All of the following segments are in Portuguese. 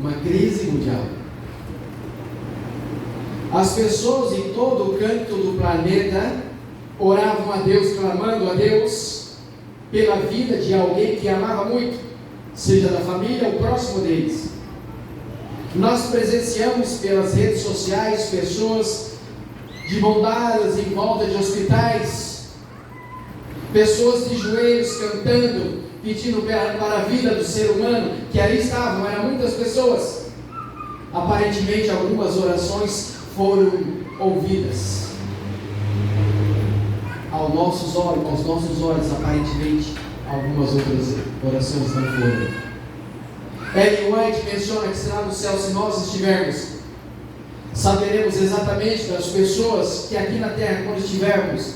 uma crise mundial. As pessoas em todo o canto do planeta oravam a Deus, clamando a Deus pela vida de alguém que amava muito, seja da família ou próximo deles. Nós presenciamos pelas redes sociais pessoas de mão dadas em volta de hospitais, pessoas de joelhos cantando, pedindo para a vida do ser humano, que ali estavam, eram muitas pessoas. Aparentemente algumas orações foram ouvidas. Aos nossos olhos, aparentemente algumas outras orações não foram. Ellen White menciona que será no céu se nós estivermos. Saberemos exatamente das pessoas que aqui na terra, quando estivermos,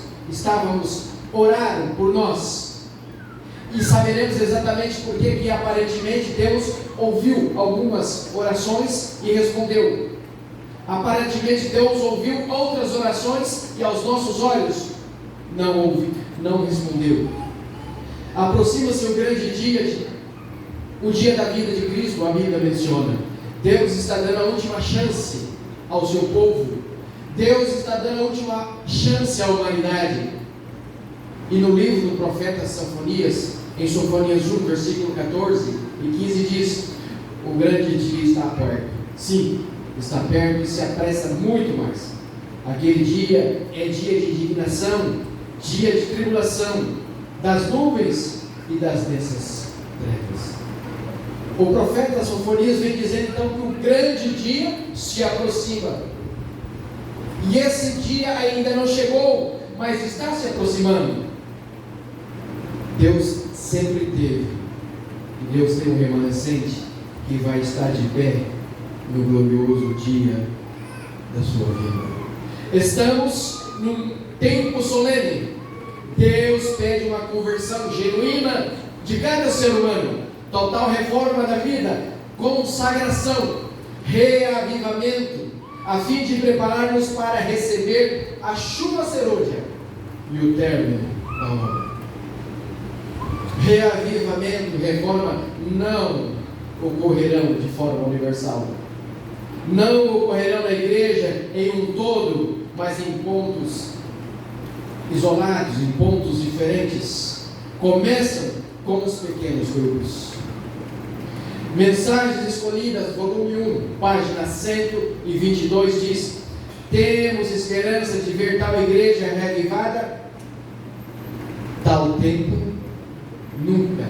oraram por nós. E saberemos exatamente por que aparentemente Deus ouviu algumas orações e respondeu. Aparentemente Deus ouviu outras orações e aos nossos olhos não respondeu. Aproxima-se o grande dia, o dia da vida de Cristo, a Bíblia menciona. Deus está dando a última chance ao seu povo. Deus está dando a última chance à humanidade. E no livro do profeta Sofonias, em Sofonias 1, versículo 14 e 15 diz: o grande dia está perto. Sim, está perto e se apressa muito mais. Aquele dia é dia de indignação, dia de tribulação, das nuvens e das densas trevas. O profeta Sofonias vem dizendo então que o grande dia se aproxima. E esse dia ainda não chegou, mas está se aproximando. Deus sempre teve, e Deus tem um remanescente que vai estar de pé no glorioso dia da sua vida. Estamos num tempo solene. Deus pede uma conversão genuína de cada ser humano, total reforma da vida, consagração, reavivamento, a fim de preparar-nos para receber a chuva serôdia e o término da obra. Reavivamento, reforma não ocorrerão de forma universal, não ocorrerão na igreja em um todo, mas em pontos isolados, em pontos diferentes. Começam com os pequenos grupos. Mensagens Escolhidas, volume 1, página 122 diz: temos esperança de ver tal igreja reavivada. Tal tempo nunca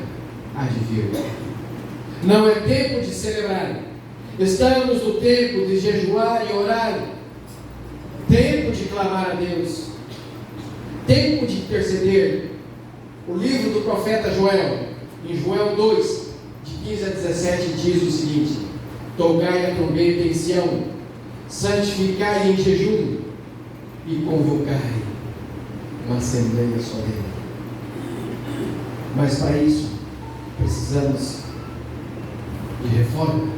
há de vir. Não é tempo de celebrar. Estamos no tempo de jejuar e orar. Tempo de clamar a Deus. Tempo de interceder. O livro do profeta Joel, em Joel 2, de 15 a 17, diz o seguinte: tocai a trombeta em Sião, santificai em jejum e convocai uma assembleia solene. Mas para isso precisamos de reforma,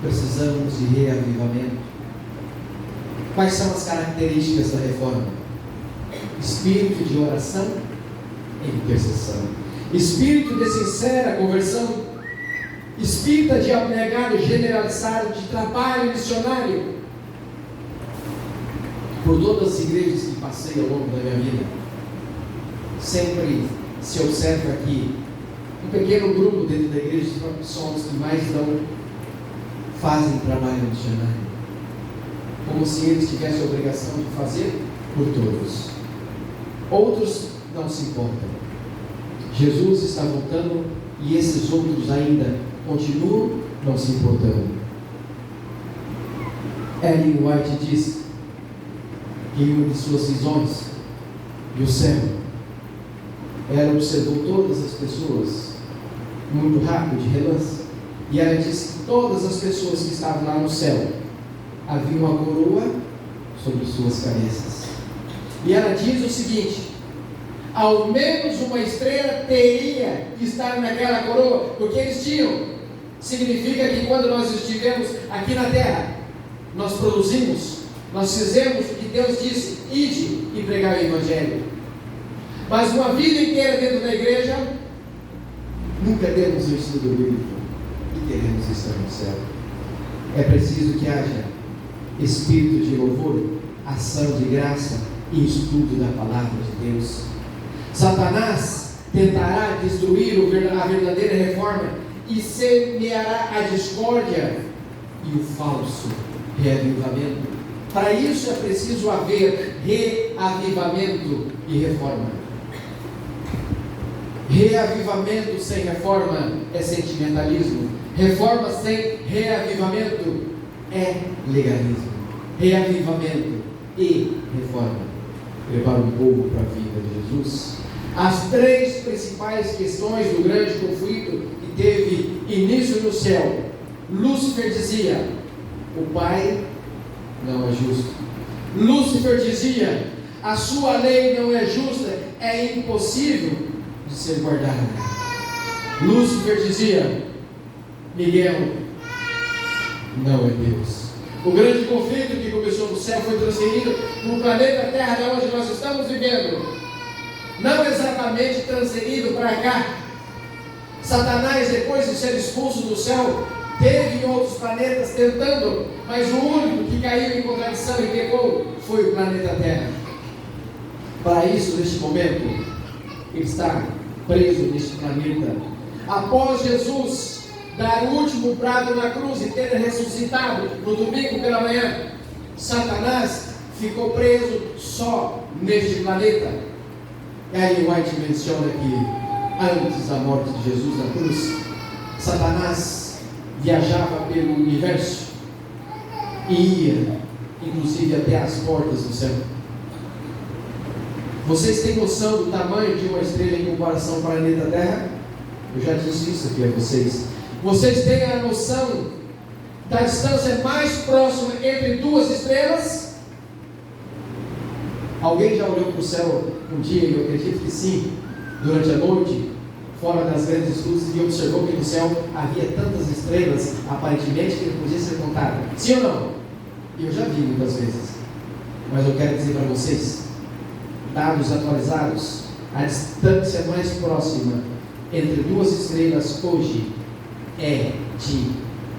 precisamos de reavivamento. Quais são as características da reforma? Espírito de oração e intercessão, espírito de sincera conversão, espírito de abnegado generalizado, de trabalho missionário. Por todas as igrejas que passei ao longo da minha vida, sempre se observa que um pequeno grupo dentro da igreja são os que mais fazem trabalho missionário, como se eles tivessem a obrigação de fazer por todos. Outros não se importam. Jesus está voltando e esses outros ainda continuam não se importando. Ellen White diz que em uma de suas visões do céu, ela observou todas as pessoas muito rápido, de relance, e ela disse que todas as pessoas que estavam lá no céu havia uma coroa sobre suas cabeças. E ela diz o seguinte: ao menos uma estrela teria que estar naquela coroa, porque eles tinham. Significa que quando nós estivemos aqui na terra, nós produzimos, nós fizemos o que Deus disse: ide e pregar o Evangelho. Mas uma vida inteira dentro da igreja, nunca demos o estudo bíblico. E queremos estar no céu. É preciso que haja espírito de louvor, ação de graça e estudo da palavra de Deus. Satanás tentará destruir a verdadeira reforma e semeará a discórdia e o falso reavivamento. Para isso é preciso haver reavivamento e reforma. Reavivamento sem reforma é sentimentalismo. Reforma sem reavivamento é legalismo. Reavivamento e reforma preparam o povo para a vinda de Jesus. As três principais questões do grande conflito que teve início no céu. Lúcifer dizia: o Pai não é justo. Lúcifer dizia: a sua lei não é justa, é impossível de ser guardada. Lúcifer dizia: Miguel não é Deus. O grande conflito que começou no céu foi transferido para o planeta Terra, de onde nós estamos vivendo. Não exatamente transferido para cá. Satanás, depois de ser expulso do céu, teve outros planetas tentando, mas o único que caiu em contradição e pecou foi o planeta Terra. Para isso, neste momento, ele está preso neste planeta. Após Jesus dar o último brado na cruz e ter ressuscitado no domingo pela manhã, Satanás ficou preso só neste planeta. Ellen White menciona que antes da morte de Jesus na cruz, Satanás viajava pelo universo e ia, inclusive, até as portas do céu. Vocês têm noção do tamanho de uma estrela em comparação ao planeta Terra? Eu já disse isso aqui a vocês. Vocês têm a noção da distância mais próxima entre duas estrelas? Alguém já olhou para o céu um dia, e eu acredito que sim, durante a noite, fora das grandes luzes, e observou que no céu havia tantas estrelas, aparentemente, que não podia ser contada? Sim ou não? Eu já vi muitas vezes. Mas eu quero dizer para vocês, dados atualizados, a distância mais próxima entre duas estrelas hoje é de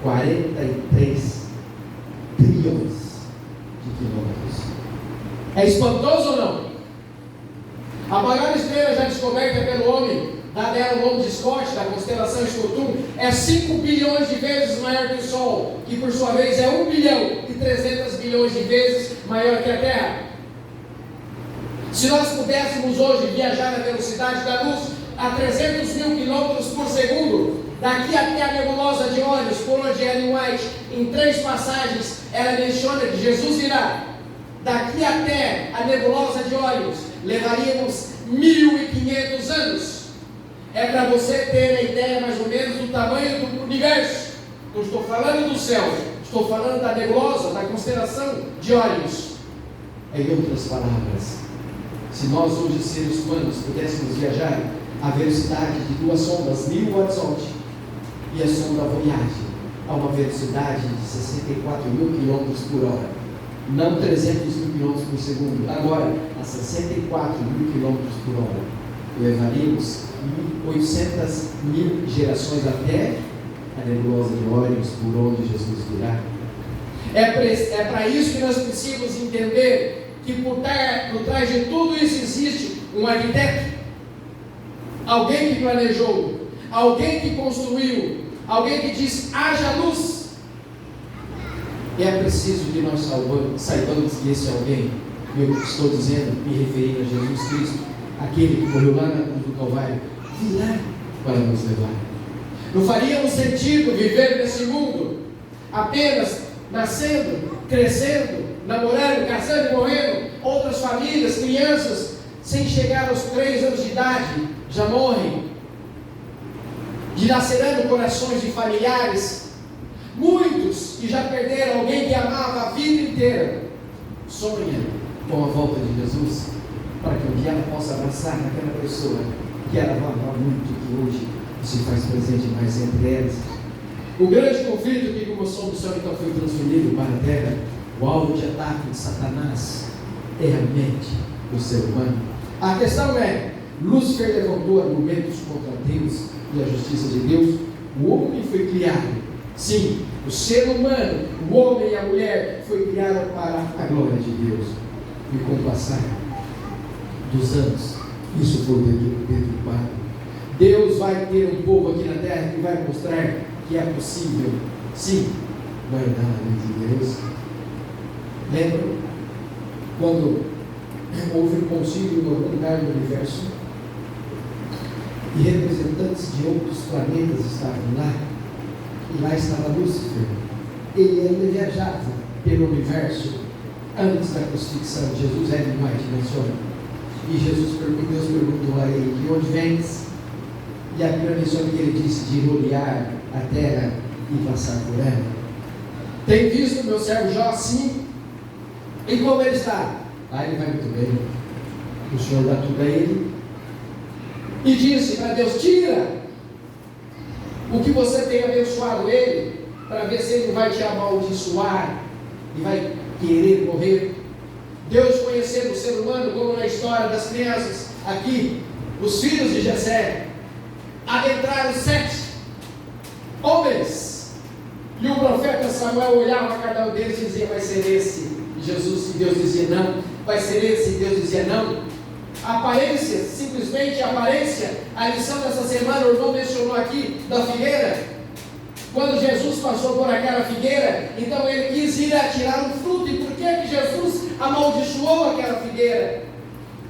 43 trilhões de quilômetros. É espantoso ou não? A maior estrela já descoberta pelo homem, dada ela o nome de Scott, da constelação Escotum, é 5 bilhões de vezes maior que o Sol, que por sua vez é 1 bilhão e 300 bilhões de vezes maior que a Terra. Se nós pudéssemos hoje viajar na velocidade da luz a 300 mil quilômetros por segundo, daqui até a nebulosa de Órion, por onde Ellen White, em 3 passagens, ela menciona que Jesus virá. Daqui até a nebulosa de Órion, levaríamos 1500 anos. É para você ter a ideia mais ou menos do tamanho do universo. Não estou falando do céu, estou falando da nebulosa, da constelação de Órion. Em outras palavras, se nós hoje, seres humanos, pudéssemos viajar a velocidade de 2 sondas 1000 horizonte e a sonda Voyager a uma velocidade de 64 mil km por hora, não 300 mil km por segundo, agora a 64 mil km por hora, levaríamos 800 mil gerações até a nebulosa de Órion, por onde Jesus virá. É para isso que nós precisamos entender que por trás de tudo isso existe um arquiteto, alguém que planejou, alguém que construiu, alguém que diz: haja luz. E é preciso que nós saibamos que esse alguém, eu estou dizendo, me referindo a Jesus Cristo, aquele que morreu lá na cruz do Calvário, virá para nos levar. Não faríamos sentido viver nesse mundo apenas nascendo, crescendo, namorando, casando e morrendo. Outras famílias, crianças, sem chegar aos 3 anos de idade, já morrem, dilacerando corações de familiares. Muitos que já perderam alguém que amava a vida inteira, sonham com a volta de Jesus, para que um dia ela possa abraçar naquela pessoa que ela amava muito, que hoje se faz presente mais entre elas. O grande conflito que começou no céu então foi transferido para a terra. O alvo de ataque de Satanás é a mente do ser humano. A questão é: Lúcifer levantou argumentos contra Deus e a justiça de Deus. O homem foi criado Sim, o ser humano, o homem e a mulher, foi criado para a glória de Deus. E com o passar dos anos, isso foi deturpado. Deus vai ter um povo aqui na terra que vai mostrar que é possível, sim, guardar a lei de Deus. Lembra quando houve um concílio em algum lugar do universo e representantes de outros planetas estavam lá, e lá estava Lúcifer. Ele ainda viajava pelo universo antes da crucifixão. Jesus era de uma dimensão. E Deus perguntou a ele: de onde vens? E a Bíblia menciona que ele disse: de rodear a terra e passar por ela. Tem visto meu servo Jó assim? E como ele está? Ah, ele vai muito bem. O Senhor dá tudo a ele. E disse para Deus: tira o que você tem abençoado ele, para ver se ele vai te amaldiçoar e vai querer morrer. Deus, conhecendo o ser humano, como na história das crianças, aqui, os filhos de Jessé, adentraram 7 homens, e o profeta Samuel olhava para cada um deles e dizia: vai ser esse. E Deus dizia: não. Vai ser esse. E Deus dizia: não. Aparência, simplesmente aparência. A lição dessa semana, o irmão mencionou aqui da figueira. Quando Jesus passou por aquela figueira, então ele quis ir tirar um fruto. E por que Jesus amaldiçoou aquela figueira?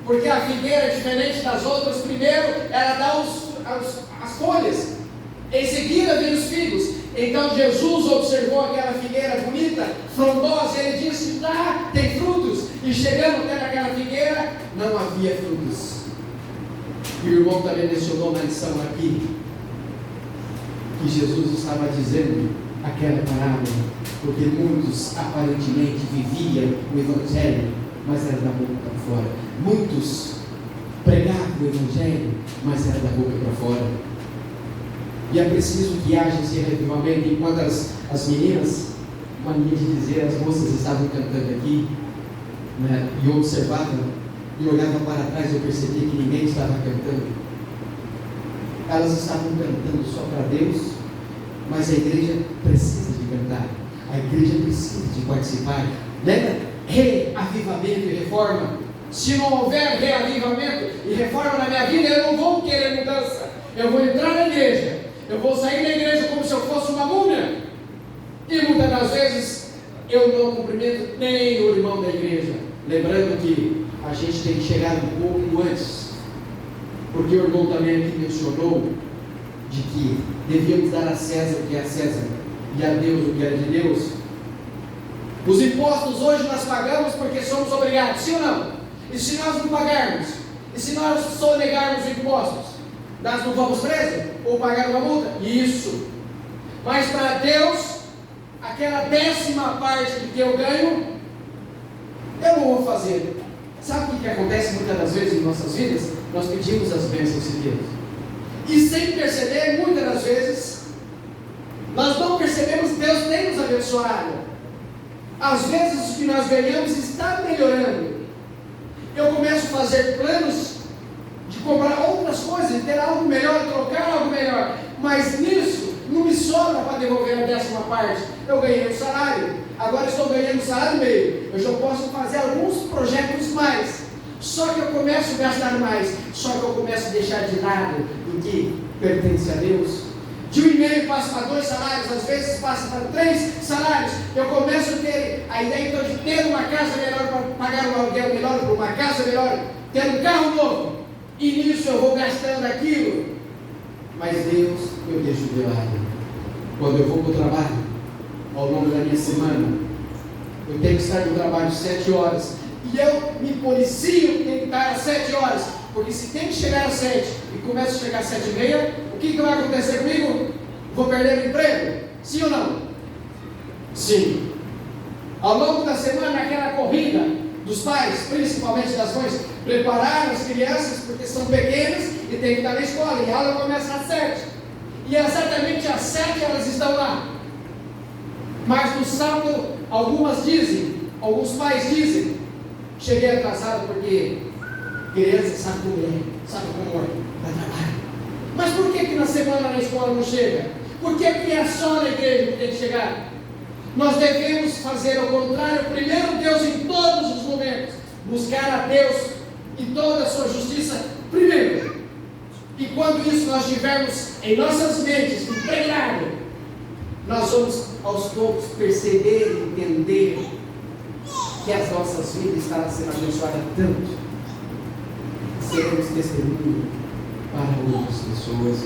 Porque a figueira, diferente das outras, primeiro ela dá as folhas, em seguida vem os figos. Então Jesus observou aquela figueira bonita, frondosa, e ele disse: tem frutos. E chegando até naquela figueira, não havia frutos. E o irmão também mencionou na lição aqui que Jesus estava dizendo aquela parábola, porque muitos aparentemente viviam o Evangelho, mas era da boca para fora. Muitos pregavam o Evangelho, mas era da boca para fora. E é preciso que haja esse revivamento. Enquanto as meninas, mania de dizer, as moças estavam cantando aqui, né, e eu observava e olhava para trás, eu percebia que ninguém estava cantando. Elas estavam cantando só para Deus, mas a igreja precisa de cantar, a igreja precisa de participar. Lembra? Reavivamento e reforma. Se não houver reavivamento e reforma na minha vida, eu não vou querer mudança. Eu vou entrar na igreja, eu vou sair da igreja como se eu fosse uma múmia. E muitas das vezes eu não cumprimento nem o irmão da igreja. Lembrando que a gente tem que chegar um pouco antes, porque o irmão também aqui mencionou de que devíamos dar a César o que é a César e a Deus o que é de Deus. Os impostos hoje nós pagamos porque somos obrigados, sim ou não? E se nós não pagarmos? E se nós sonegarmos os impostos? Nós não vamos presos? Ou pagar uma multa? Isso. Mas para Deus, aquela 10ª parte que eu ganho, eu não vou fazer. Sabe o que acontece muitas das vezes em nossas vidas? Nós pedimos as bênçãos de Deus. E sem perceber, muitas das vezes, nós não percebemos que Deus tem nos abençoado. Às vezes o que nós ganhamos está melhorando. Eu começo a fazer planos de comprar outras coisas, de ter algo melhor, trocar algo melhor. Mas nisso, não me sobra para devolver a 10ª parte. Eu ganhei um salário, agora estou ganhando um salário meio. Eu já posso fazer alguns projetos mais. Só que eu começo a gastar mais. Só que eu começo a deixar de lado o que pertence a Deus. De 1,5 passa para 2 salários, às vezes passa para 3 salários. Eu começo a ter a ideia então de ter uma casa melhor para pagar um aluguel melhor, para uma casa melhor, ter um carro novo. E nisso eu vou gastando aquilo. Mas Deus eu deixo de lado. Quando eu vou para o trabalho, ao longo da minha semana, eu tenho que estar no trabalho 7 horas. E eu me policio que tem que estar às 7 horas. Porque se tem que chegar às 7 e começa a chegar às 7h30, o que vai acontecer comigo? Vou perder o emprego? Sim ou não? Sim. Ao longo da semana, aquela corrida dos pais, principalmente das mães, preparar as crianças porque são pequenas e tem que estar na escola. E a aula começa às 7. E exatamente às 7 elas estão lá. Mas no sábado, alguns pais dizem: cheguei atrasado porque criança sabe como é, sabe como vai trabalhar. Mas por que na semana na escola não chega? Por que é só na igreja que tem que chegar? Nós devemos fazer ao contrário. Primeiro Deus em todos os momentos. Buscar a Deus em toda a sua justiça primeiro. E quando isso nós tivermos em nossas mentes impregnado, nós vamos aos poucos perceber e entender que as nossas vidas estarão sendo abençoadas tanto, seremos testemunho para outras pessoas.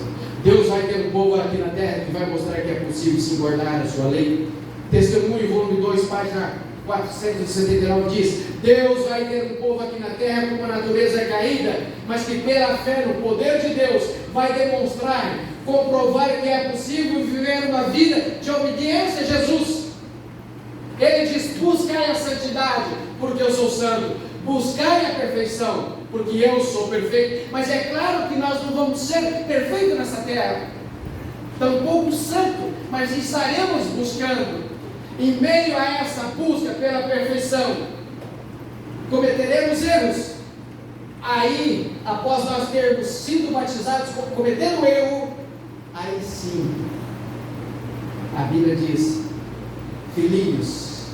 Deus vai ter um povo aqui na terra que vai mostrar que é possível se guardar a sua lei. Testemunho, volume 2, página 479 diz: Deus vai ter um povo aqui na terra como a natureza é caída, mas que pela fé no poder de Deus vai demonstrar, comprovar que é possível viver uma vida de obediência a Jesus. Ele diz: buscai a santidade, porque eu sou santo. Buscai a perfeição, porque eu sou perfeito. Mas é claro que nós não vamos ser perfeitos nessa terra, tampouco santo, mas estaremos buscando. Em meio a essa busca pela perfeição, cometeremos erros. Aí, após nós termos sido batizados, cometendo erro, aí sim, a Bíblia diz: filhinhos,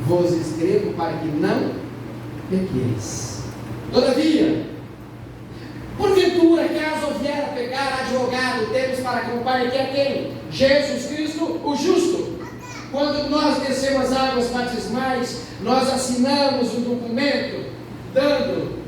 vos escrevo para que não pequeis. Todavia, porventura, caso vier a pecar, advogado temos para acompanhar, que é quem? Jesus Cristo, o justo. Quando nós descemos as águas batismais, nós assinamos um documento dando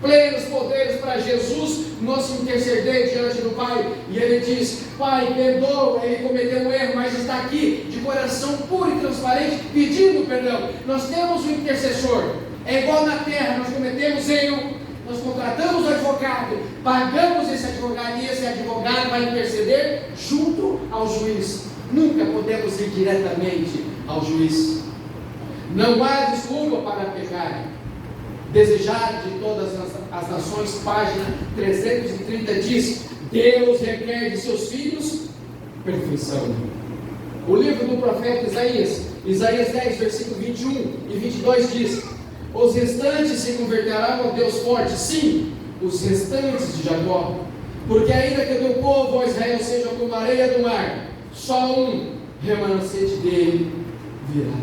plenos poderes para Jesus nos interceder diante do Pai. E ele diz: Pai, perdoa, ele cometeu um erro, mas está aqui de coração puro e transparente pedindo perdão. Nós temos um intercessor. É igual na terra, nós cometemos erro, nós contratamos o advogado, pagamos esse advogado, e esse advogado vai interceder junto ao juiz. Nunca podemos ir diretamente ao juiz. Não há desculpa para pecar. Desejar de todas as nações, página 330 diz: Deus requer de seus filhos perfeição. O livro do profeta Isaías 10, versículo 21 e 22 diz: os restantes se converterão ao Deus forte, sim, os restantes de Jacó, porque ainda que o teu povo, ó Israel, seja como a areia do mar, só um remanescente dele virá.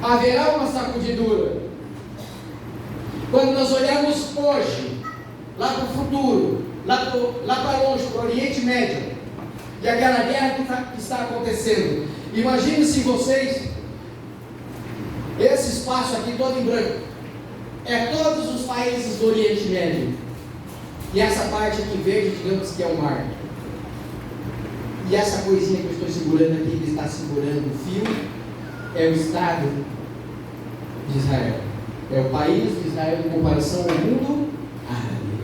Haverá uma sacudidura. Quando nós olhamos hoje, lá para o futuro, lá para longe, para o Oriente Médio, e aquela guerra que está acontecendo, imagine se vocês, esse espaço aqui todo em branco, é todos os países do Oriente Médio, e essa parte aqui verde, digamos que é o mar. E essa coisinha que eu estou segurando aqui, que está segurando o fio, é o Estado de Israel. É o país de Israel em comparação ao mundo árabe.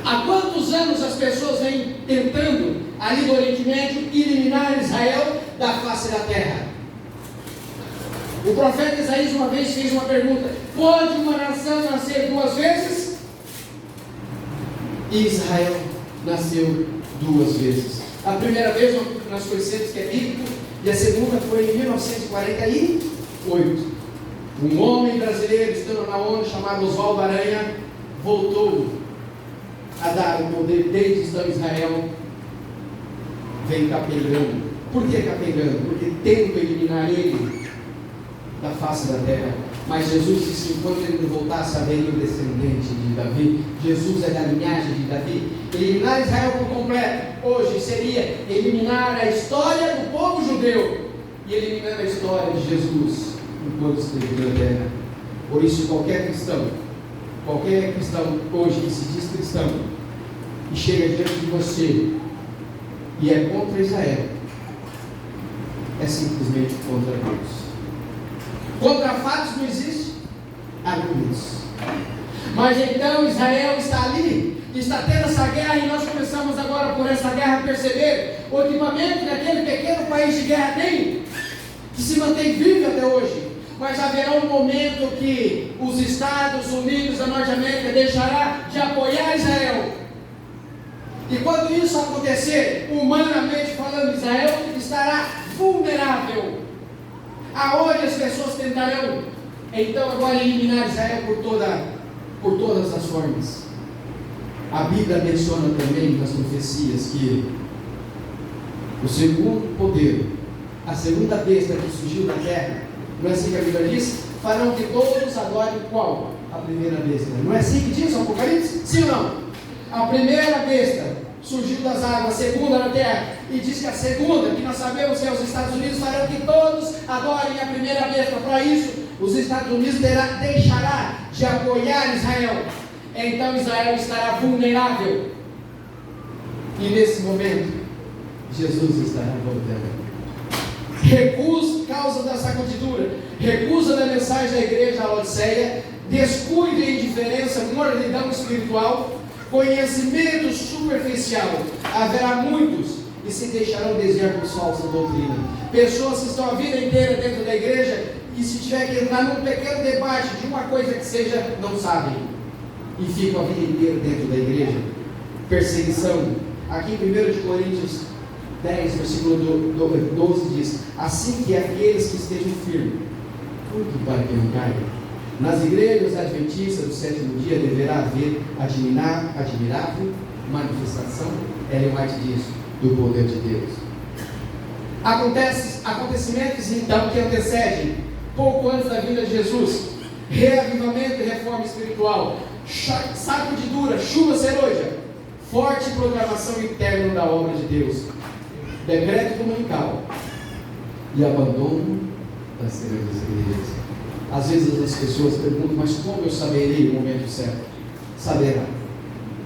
Há quantos anos as pessoas vêm tentando, ali do Oriente Médio, eliminar Israel da face da terra? O profeta Isaías uma vez fez uma pergunta: pode uma nação nascer duas vezes? E Israel nasceu duas vezes. A primeira vez nós conhecemos que é bíblico, e a segunda foi em 1948. Um homem brasileiro, estando na ONU, chamado Oswaldo Aranha, voltou a dar o poder. Desde então Israel vem capengando. Por que capengando? Porque tenta eliminar ele da face da terra. Mas Jesus disse que enquanto ele não voltasse, haveria um descendente de Davi. Jesus é da linhagem de Davi. Eliminar Israel por completo hoje seria eliminar a história do povo judeu e eliminando a história de Jesus enquanto esteve na terra. Por isso, qualquer cristão hoje que se diz cristão e chega diante de você e é contra Israel, é simplesmente contra Deus. Contra fatos não existe argumentos. Mas então Israel está ali, está tendo essa guerra, e nós começamos agora por essa guerra a perceber o equipamento que aquele pequeno país de guerra tem, que se mantém vivo até hoje. Mas haverá um momento que os Estados Unidos da Norte-América deixará de apoiar Israel. E quando isso acontecer, humanamente falando, Israel estará vulnerável. Aonde as pessoas tentarão então agora eliminar Israel por todas as formas. A Bíblia menciona também nas profecias que O segundo poder, a segunda besta que surgiu da terra, não é assim que a Bíblia diz? Farão que todos adorem qual? A primeira besta. Não é assim que diz o Apocalipse? Sim ou não? A primeira besta surgiu das águas, a segunda da terra, e diz que a segunda, que nós sabemos que é os Estados Unidos, farão que todos adorem a primeira besta. Para isso, os Estados Unidos deixará de apoiar Israel. Então Israel estará vulnerável. E nesse momento, Jesus estará voltando. Recusa, causa da sacudidura, recusa da mensagem da igreja a Laodiceia, descuido e indiferença, moralidade espiritual, conhecimento superficial. Haverá muitos que se deixarão desviar por falsa doutrina. Pessoas que estão a vida inteira dentro da igreja e se tiver que entrar num pequeno debate de uma coisa que seja, não sabem. E ficam a vida inteira dentro da igreja. Perseguição. Aqui em 1 Coríntios 10, versículo 12 diz: assim que aqueles que estejam firmes, tudo para que não caiam. Nas igrejas adventistas do sétimo dia deverá haver admirável manifestação, Ellen White diz, do poder de Deus. Acontecimentos então que antecedem, pouco antes da vinda de Jesus: reavivamento e reforma espiritual, sacudidura, chuva serôdia, forte proclamação e término da obra de Deus, decreto dominical e abandono das grandes igrejas. Às vezes as pessoas perguntam: mas como eu saberei o momento certo? Saberá,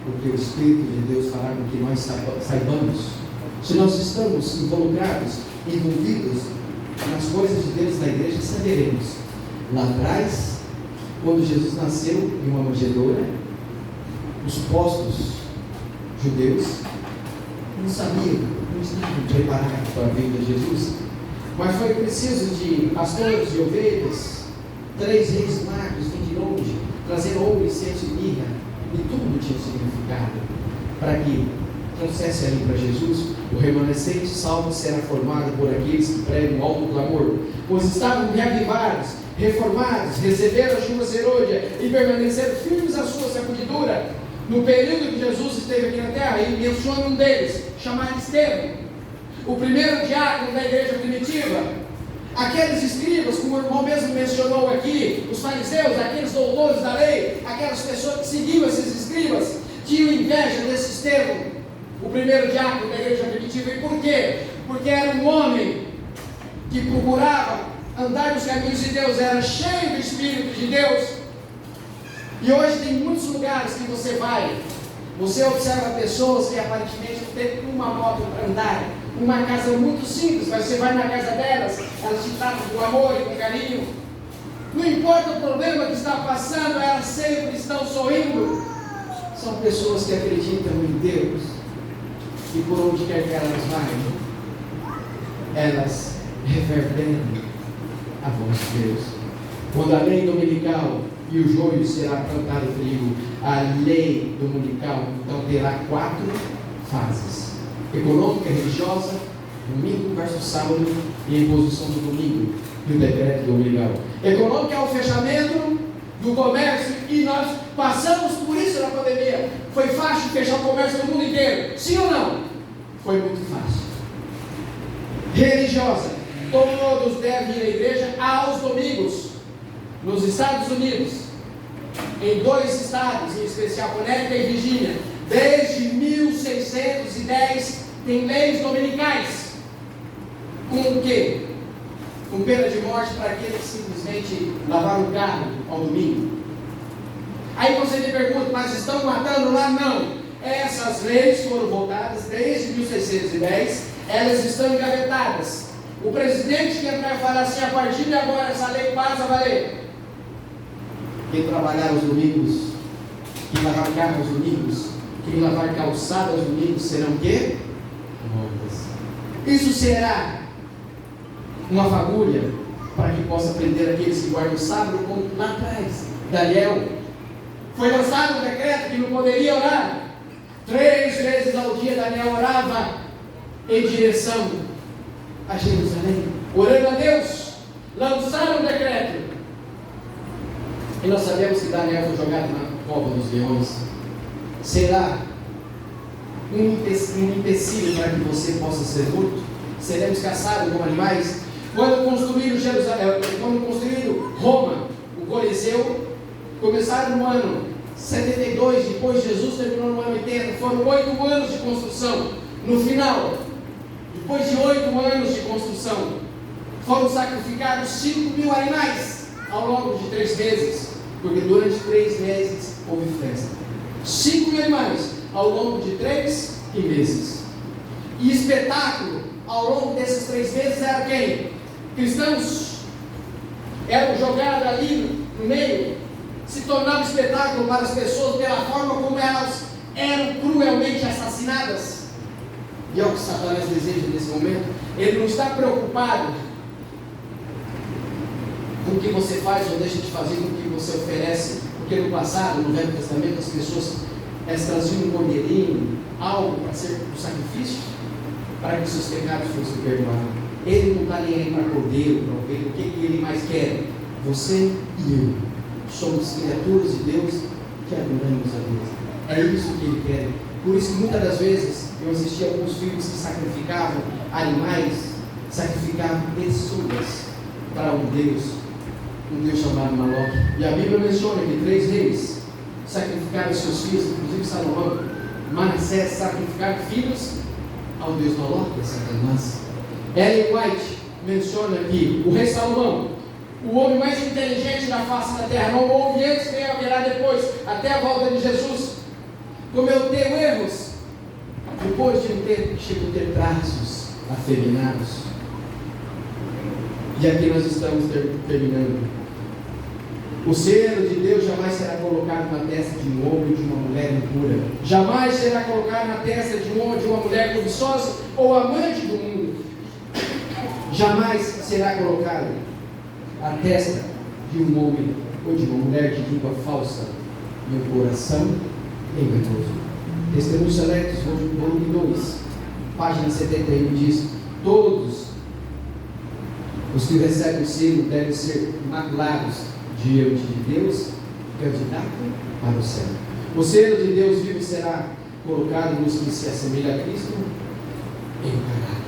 porque o Espírito de Deus fará com que nós saibamos. Se nós estamos involucrados, envolvidos nas coisas de Deus na igreja, saberemos. Lá atrás, quando Jesus nasceu em uma manjedoura, os postos judeus não sabiam, não estavam preparados para a vinda de Jesus, mas foi preciso de pastores de ovelhas, 3 reis magos vêm de longe, trazendo ouro, incenso e mirra, e tudo tinha significado, para que trouxesse ali para Jesus. O remanescente salvo será formado por aqueles que pregam o alto clamor, pois estavam reavivados, reformados, receberam a chuva serôdia e permaneceram firmes à sua sacudidura. No período que Jesus esteve aqui na terra, ele menciona um deles, chamado Estevão, o primeiro diácono da igreja primitiva. Aqueles escribas, como o irmão mesmo mencionou aqui, os fariseus, aqueles doutores da lei, aquelas pessoas que seguiam esses escribas, tinham inveja desse Estevão, o primeiro diácono da igreja primitiva. E por quê? Porque era um homem que procurava andar nos caminhos de Deus, era cheio do Espírito de Deus. E hoje tem muitos lugares que você vai, você observa pessoas que aparentemente não têm uma moto para andar, uma casa muito simples, mas você vai na casa delas, elas te tratam com amor e com carinho. Não importa o problema que está passando, elas sempre estão sorrindo. São pessoas que acreditam em Deus, e por onde quer que elas vão, elas reverberam a voz de Deus. Quando a lei dominical e o joio será plantado trigo, a lei dominical então terá 4 fases: econômica, religiosa, domingo versus sábado, e a imposição do domingo e o decreto dominical. Econômica é o fechamento do comércio, e nós passamos por isso na pandemia. Foi fácil fechar o comércio no mundo inteiro, sim ou não? Foi muito fácil. Religiosa: todos devem ir à igreja aos domingos. Nos Estados Unidos, em 2 estados, em especial Connecticut e Virgínia, desde 1610 tem leis dominicais. Com o quê? Com pena de morte para aqueles que simplesmente lavaram o carro ao domingo. Aí você me pergunta: mas estão matando lá? Não. Essas leis foram votadas desde 1610, elas estão engavetadas. O presidente que entrar e falar assim: a partir de agora essa lei passa a valer. Quem trabalhar aos domingos, quem lavar carro aos domingos, quem lavar calçada aos domingos serão o quê? Mortas. Isso será uma fagulha para que possa prender aqueles que guardam o sábado, como lá atrás, Daniel. Foi lançado um decreto que não poderia orar. 3 vezes ao dia Daniel orava em direção a Jerusalém, orando a Deus. Lançaram um decreto. E nós sabemos que Daniel foi jogado na cova dos leões. Será um empecilho para que você possa ser morto? seremos caçados como animais. Quando construíram Roma, o Coliseu, começaram no ano 72, depois Jesus terminou no ano 80, foram 8 anos de construção. No final, depois de 8 anos de construção, foram sacrificados 5.000 animais ao longo de 3 meses, porque durante 3 meses houve festa. 5.000 animais ao longo de 3 meses. E espetáculo ao longo desses 3 meses era quem? Cristãos. Eram jogados ali no meio, se tornava espetáculo para as pessoas pela forma como elas eram cruelmente assassinadas. E é o que Satanás deseja nesse momento. Ele não está preocupado com o que você faz ou deixa de fazer, com o que você oferece, porque no passado, no Velho Testamento, as pessoas traziam um cordeirinho, algo para ser um sacrifício, para que seus pecados fossem perdoados. Ele não está nem aí para cordeiro, para ovelha. O que ele mais quer? Você e eu somos criaturas de Deus que adoramos a Deus. É isso que ele quer. Por isso que muitas das vezes eu assisti a alguns filmes que sacrificavam animais, sacrificavam pessoas para um Deus chamado Moloque. E a Bíblia menciona que 3 reis sacrificaram seus filhos, inclusive Salomão, Manassés, sacrificaram filhos ao Deus Moloque, a Satanás. Ellen White menciona que o rei Salomão, o homem mais inteligente da face da terra, não houve antes nem haverá depois, até a volta de Jesus, cometeu erros, depois de chegou a ter traços afeminados. E aqui nós estamos terminando. O selo de Deus jamais será colocado na testa de um homem ou de uma mulher impura. Jamais será colocado na testa de um homem ou de uma mulher cobiçosa ou amante do mundo. Jamais será colocado a testa de um homem ou de uma mulher de língua falsa e um coração enganoso. Testemunhos Selectos, volume 2, página 71, diz: todos os que recebem o selo devem ser maculados diante de Deus, candidato para o céu. O selo de Deus vivo será colocado nos que se assemelham a Cristo em caráter.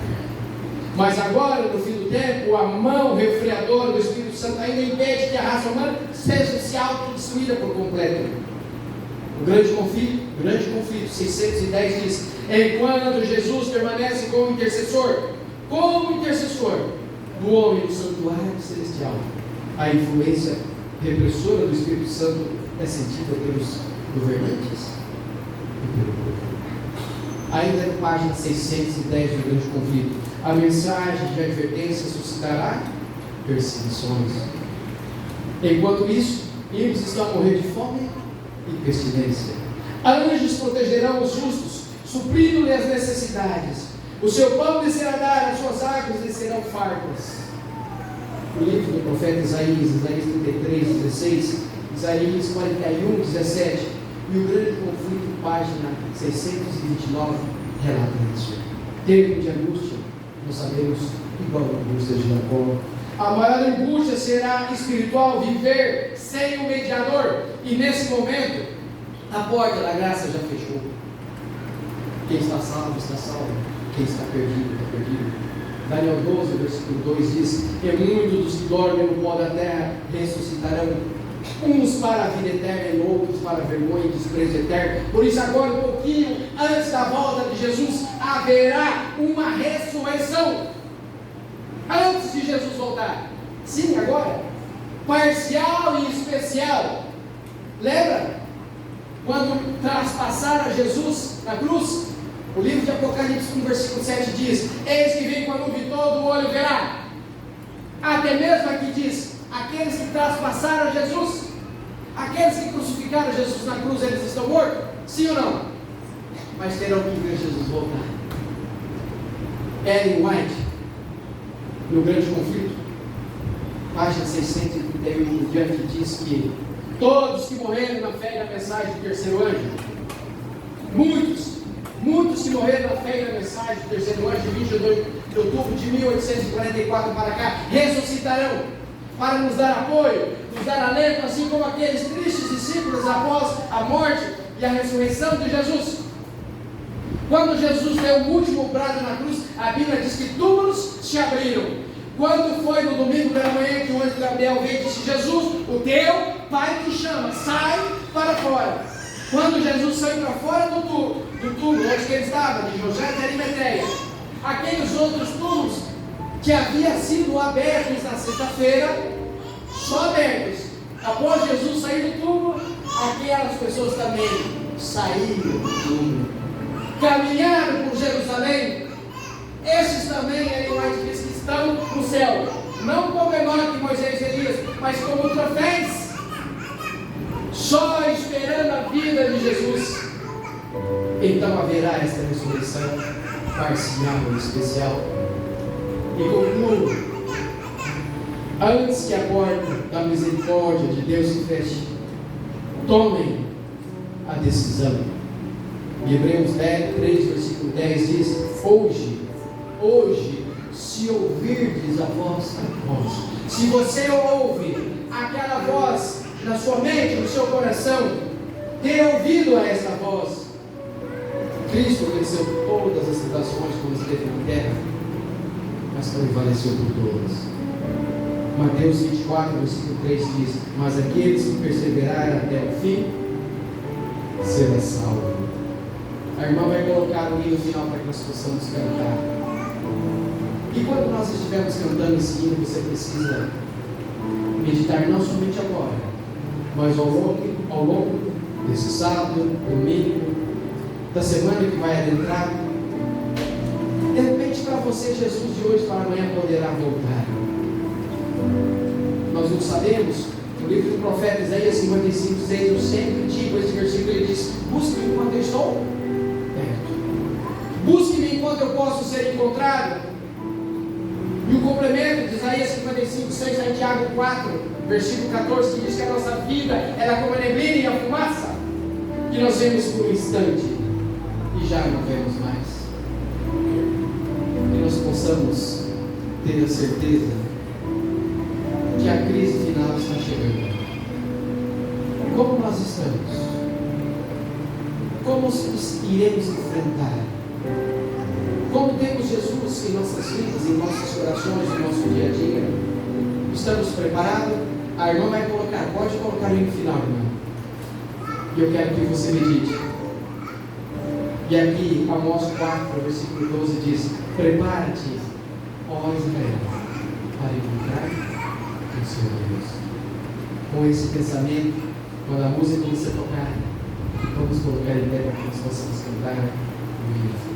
Mas agora, no fim do tempo, a mão refreadora do Espírito Santo ainda impede que a raça humana seja se autodestruída por completo. O grande conflito, 610 diz: enquanto Jesus permanece como intercessor do homem do santuário celestial, a influência repressora do Espírito Santo é sentida pelos governantes e pelo povo. Ainda na página 610 do grande conflito, a mensagem de advertência suscitará perseguições. Enquanto isso, eles estão a morrer de fome e pestilência. Anjos protegerão os justos, suprindo-lhe as necessidades. O seu pão descerá a dar, as suas águas descerão fartas. O livro do profeta Isaías 33, 16, Isaías 41, 17, e o grande conflito, página 629, relata isso. Tempo de angústia, nós sabemos, igual a angústia de Jacó. A maior angústia será espiritual, viver sem o mediador. E nesse momento, a porta da graça já fechou. Quem está salvo, está salvo. Quem está perdido, está perdido. Daniel 12, versículo 2 diz: e muitos dos que dormem no pó da terra ressuscitarão, uns para a vida eterna e outros para a vergonha e desprezo eterno. Por isso agora, um pouquinho antes da volta de Jesus, haverá uma ressurreição. Antes de Jesus voltar. Sim, agora. Parcial e especial. Lembra? Quando traspassaram a Jesus na cruz, o livro de Apocalipse 1, versículo 7 diz: eis que vem com a nuvem, todo o olho verá. Até mesmo aqui diz: aqueles que traspassaram Jesus, aqueles que crucificaram Jesus na cruz, eles estão mortos? Sim ou não? Mas terão que ver Jesus voltar. Ellen White, no grande conflito, página 631 em diante, diz que todos que morreram na fé e na mensagem do terceiro anjo, muitos que morreram na fé e na mensagem do terceiro anjo, de 22 de outubro de 1844 para cá, ressuscitarão para nos dar apoio, nos dar alento, assim como aqueles tristes discípulos após a morte e a ressurreição de Jesus. Quando Jesus deu o último brado na cruz, a Bíblia diz que túmulos se abriram. Quando foi no domingo pela manhã que o anjo Gabriel veio e disse: Jesus, o teu pai te chama, sai para fora. Quando Jesus saiu para fora do túmulo onde ele estava, de José de Arimateia, aqueles outros túmulos que haviam sido abertos na sexta-feira, só abertos, após Jesus sair do túmulo, aquelas pessoas também saíram do túmulo, caminharam por Jerusalém. Esses também, Ellen White diz que estão no céu, não como Enoque, Moisés e Elias, mas como troféus, só esperando a vida de Jesus. Então haverá esta ressurreição parcial e especial. E concluo: antes que a porta da misericórdia de Deus se feche, tomem a decisão. Em Hebreus 3, versículo 10 diz: hoje, se ouvirdes a vossa voz, se você ouve aquela voz na sua mente, no seu coração, ter ouvido a essa voz. Cristo venceu todas as tentações quando esteve na terra, mas prevaleceu por todas. Mateus 24, versículo 3 diz: mas aqueles que perseverarem até o fim será salvo. A irmã vai colocar o hino final para que nós possamos cantar. E quando nós estivermos cantando esse hino, você precisa meditar não somente agora, mas ao longo desse sábado, domingo, da semana que vai adentrar. De repente, para você, Jesus de hoje para amanhã poderá voltar. Nós não sabemos. No livro do profeta Isaías 55, 6, eu sempre digo esse versículo, ele diz: busque-me enquanto eu estou perto, busque-me enquanto eu posso ser encontrado. E o complemento de Isaías 55, 6 é Tiago 4, versículo 14, que diz que a nossa vida era como a neblina e a fumaça, que nós vemos por um instante e já não vemos mais. Que nós possamos ter a certeza que a crise final está chegando. Como nós estamos? Como iremos enfrentar? Como temos Jesus em nossas vidas, em nossos corações, no nosso dia a dia? Estamos preparados? A irmã vai colocar, pode colocar o hino final, irmã. E eu quero que você medite. E aqui, Amós 4, versículo 12 diz: prepara-te, ó Israel, para encontrar o Senhor Deus. Com esse pensamento, quando a música começar a tocar, vamos colocar em pé para que nós possamos cantar o hino.